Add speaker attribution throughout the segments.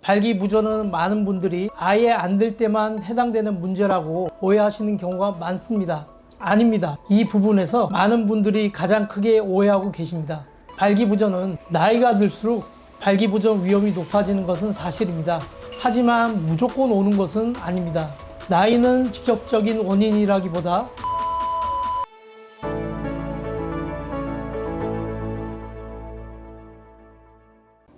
Speaker 1: 발기부전은 많은 분들이 아예 안 될 때만 해당되는 문제라고 오해하시는 경우가 많습니다. 아닙니다. 이 부분에서 많은 분들이 가장 크게 오해하고 계십니다. 발기부전은 나이가 들수록 발기부전 위험이 높아지는 것은 사실입니다. 하지만 무조건 오는 것은 아닙니다. 나이는 직접적인 원인이라기보다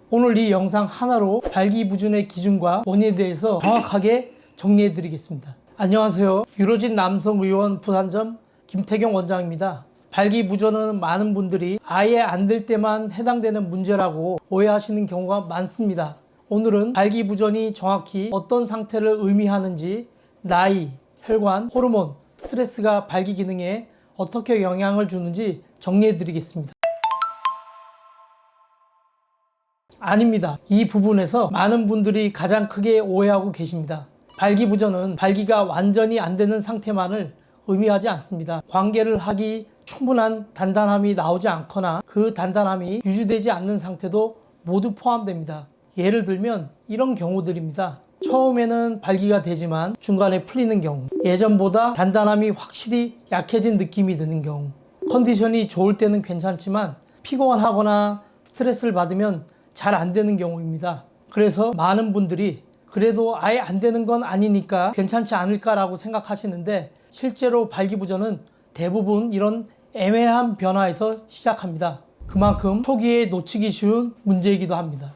Speaker 1: 오늘 이 영상 하나로 발기부전의 기준과 원인에 대해서 정확하게 정리해 드리겠습니다. 안녕하세요. 유로진 남성의원 부산점 김태경 원장입니다. 발기부전은 많은 분들이 아예 안 될 때만 해당되는 문제라고 오해하시는 경우가 많습니다. 오늘은 발기부전이 정확히 어떤 상태를 의미하는지, 나이, 혈관, 호르몬, 스트레스가 발기 기능에 어떻게 영향을 주는지 정리해 드리겠습니다. 아닙니다. 이 부분에서 많은 분들이 가장 크게 오해하고 계십니다. 발기부전은 발기가 완전히 안 되는 상태만을 의미하지 않습니다. 관계를 하기 충분한 단단함이 나오지 않거나 그 단단함이 유지되지 않는 상태도 모두 포함됩니다. 예를 들면 이런 경우들입니다. 처음에는 발기가 되지만 중간에 풀리는 경우, 예전보다 단단함이 확실히 약해진 느낌이 드는 경우, 컨디션이 좋을 때는 괜찮지만 피곤하거나 스트레스를 받으면 잘 안 되는 경우입니다. 그래서 많은 분들이 그래도 아예 안 되는 건 아니니까 괜찮지 않을까라고 생각하시는데, 실제로 발기부전은 대부분 이런 애매한 변화에서 시작합니다. 그만큼 초기에 놓치기 쉬운 문제이기도 합니다.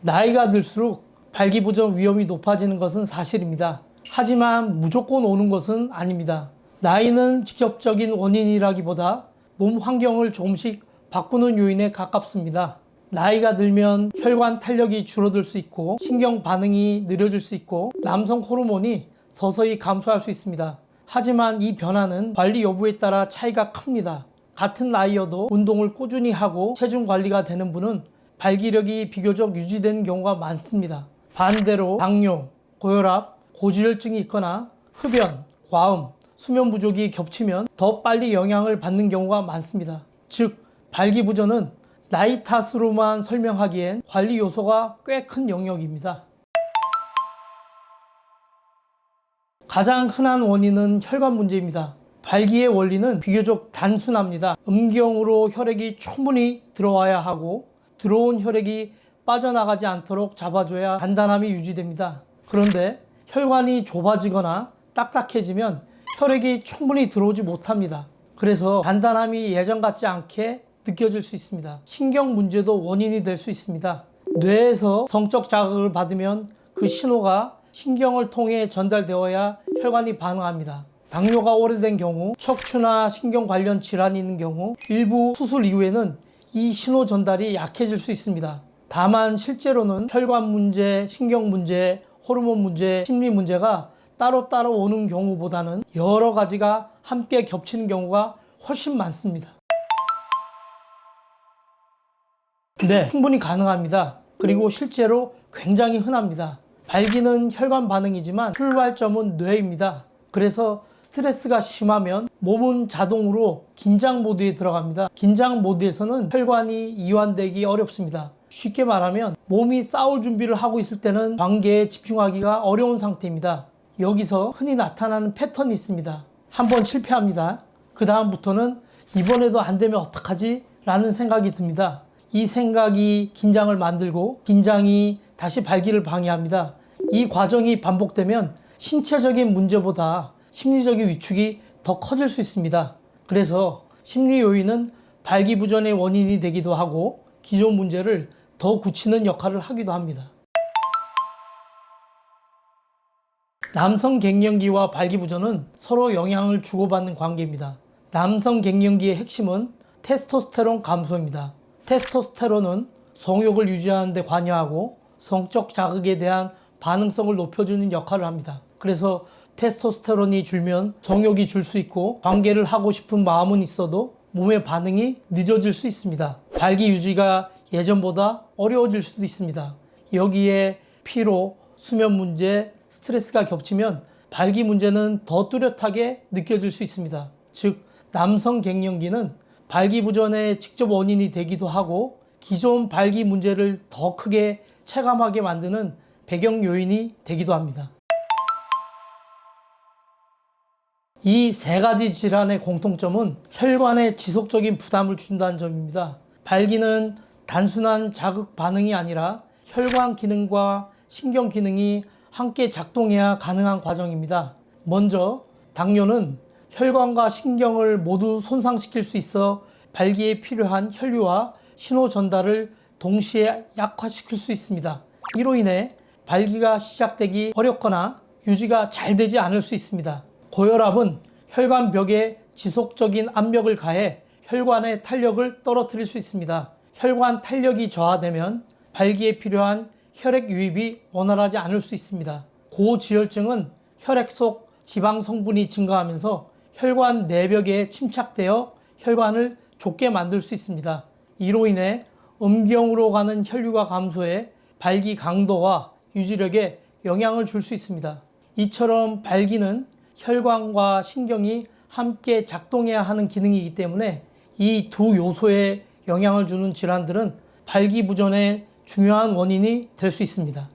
Speaker 1: 나이가 들수록 발기부전 위험이 높아지는 것은 사실입니다. 하지만 무조건 오는 것은 아닙니다. 나이는 직접적인 원인이라기보다 몸 환경을 조금씩 바꾸는 요인에 가깝습니다. 나이가 들면 혈관 탄력이 줄어들 수 있고 신경 반응이 느려질 수 있고 남성 호르몬이 서서히 감소할 수 있습니다. 하지만 이 변화는 관리 여부에 따라 차이가 큽니다. 같은 나이여도 운동을 꾸준히 하고 체중 관리가 되는 분은 발기력이 비교적 유지되는 경우가 많습니다. 반대로 당뇨, 고혈압, 고지혈증이 있거나 흡연, 과음, 수면 부족이 겹치면 더 빨리 영향을 받는 경우가 많습니다. 즉, 발기부전은 나이 탓으로만 설명하기엔 관리 요소가 꽤 큰 영역입니다. 가장 흔한 원인은 혈관 문제입니다. 발기의 원리는 비교적 단순합니다. 음경으로 혈액이 충분히 들어와야 하고 들어온 혈액이 빠져나가지 않도록 잡아줘야 단단함이 유지됩니다. 그런데 혈관이 좁아지거나 딱딱해지면 혈액이 충분히 들어오지 못합니다. 그래서 단단함이 예전 같지 않게 느껴질 수 있습니다. 신경 문제도 원인이 될 수 있습니다. 뇌에서 성적 자극을 받으면 그 신호가 신경을 통해 전달되어야 혈관이 반응합니다. 당뇨가 오래된 경우, 척추나 신경 관련 질환이 있는 경우, 일부 수술 이후에는 이 신호 전달이 약해질 수 있습니다. 다만 실제로는 혈관 문제, 신경 문제, 호르몬 문제, 심리 문제가 따로따로 오는 경우보다는 여러 가지가 함께 겹치는 경우가 훨씬 많습니다. 네, 충분히 가능합니다. 그리고 실제로 굉장히 흔합니다. 발기는 혈관 반응이지만 출발점은 뇌입니다. 그래서 스트레스가 심하면 몸은 자동으로 긴장 모드에 들어갑니다. 긴장 모드에서는 혈관이 이완되기 어렵습니다. 쉽게 말하면 몸이 싸울 준비를 하고 있을 때는 관계에 집중하기가 어려운 상태입니다. 여기서 흔히 나타나는 패턴이 있습니다. 한번 실패합니다. 그 다음부터는 이번에도 안 되면 어떡하지? 라는 생각이 듭니다. 이 생각이 긴장을 만들고 긴장이 다시 발기를 방해합니다. 이 과정이 반복되면 신체적인 문제보다 심리적인 위축이 더 커질 수 있습니다. 그래서 심리 요인은 발기부전의 원인이 되기도 하고 기존 문제를 더 굳히는 역할을 하기도 합니다. 남성 갱년기와 발기부전은 서로 영향을 주고받는 관계입니다. 남성 갱년기의 핵심은 테스토스테론 감소입니다. 테스토스테론은 성욕을 유지하는 데 관여하고 성적 자극에 대한 반응성을 높여주는 역할을 합니다. 그래서 테스토스테론이 줄면 성욕이 줄 수 있고 관계를 하고 싶은 마음은 있어도 몸의 반응이 늦어질 수 있습니다. 발기 유지가 예전보다 어려워질 수도 있습니다. 여기에 피로, 수면 문제, 스트레스가 겹치면 발기 문제는 더 뚜렷하게 느껴질 수 있습니다. 즉, 남성 갱년기는 발기부전의 직접 원인이 되기도 하고 기존 발기 문제를 더 크게 체감하게 만드는 배경 요인이 되기도 합니다. 이 세 가지 질환의 공통점은 혈관에 지속적인 부담을 준다는 점입니다. 발기는 단순한 자극 반응이 아니라 혈관 기능과 신경 기능이 함께 작동해야 가능한 과정입니다. 먼저 당뇨는 혈관과 신경을 모두 손상시킬 수 있어 발기에 필요한 혈류와 신호 전달을 동시에 약화시킬 수 있습니다. 이로 인해 발기가 시작되기 어렵거나 유지가 잘 되지 않을 수 있습니다. 고혈압은 혈관벽에 지속적인 압력을 가해 혈관의 탄력을 떨어뜨릴 수 있습니다. 혈관 탄력이 저하되면 발기에 필요한 혈액 유입이 원활하지 않을 수 있습니다. 고지혈증은 혈액 속 지방 성분이 증가하면서 혈관 내벽에 침착되어 혈관을 좁게 만들 수 있습니다. 이로 인해 음경으로 가는 혈류가 감소해 발기 강도와 유지력에 영향을 줄 수 있습니다. 이처럼 발기는 혈관과 신경이 함께 작동해야 하는 기능이기 때문에 이 두 요소에 영향을 주는 질환들은 발기부전의 중요한 원인이 될 수 있습니다.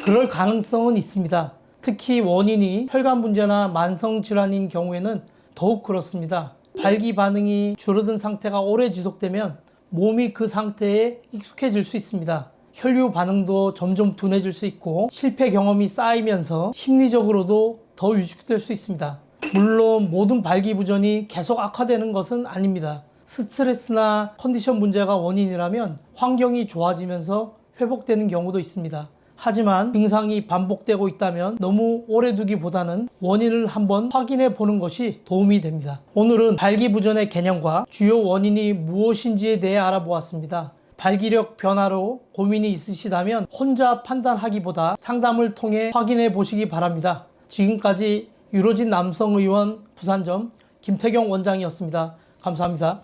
Speaker 1: 그럴 가능성은 있습니다. 특히 원인이 혈관 문제나 만성 질환인 경우에는 더욱 그렇습니다. 발기 반응이 줄어든 상태가 오래 지속되면 몸이 그 상태에 익숙해질 수 있습니다. 혈류 반응도 점점 둔해질 수 있고 실패 경험이 쌓이면서 심리적으로도 더 위축될 수 있습니다. 물론 모든 발기부전이 계속 악화되는 것은 아닙니다. 스트레스나 컨디션 문제가 원인이라면 환경이 좋아지면서 회복되는 경우도 있습니다. 하지만 증상이 반복되고 있다면 너무 오래 두기보다는 원인을 한번 확인해 보는 것이 도움이 됩니다. 오늘은 발기부전의 개념과 주요 원인이 무엇인지에 대해 알아보았습니다. 발기력 변화로 고민이 있으시다면 혼자 판단하기보다 상담을 통해 확인해 보시기 바랍니다. 지금까지 유로진 남성의원 부산점 김태경 원장이었습니다. 감사합니다.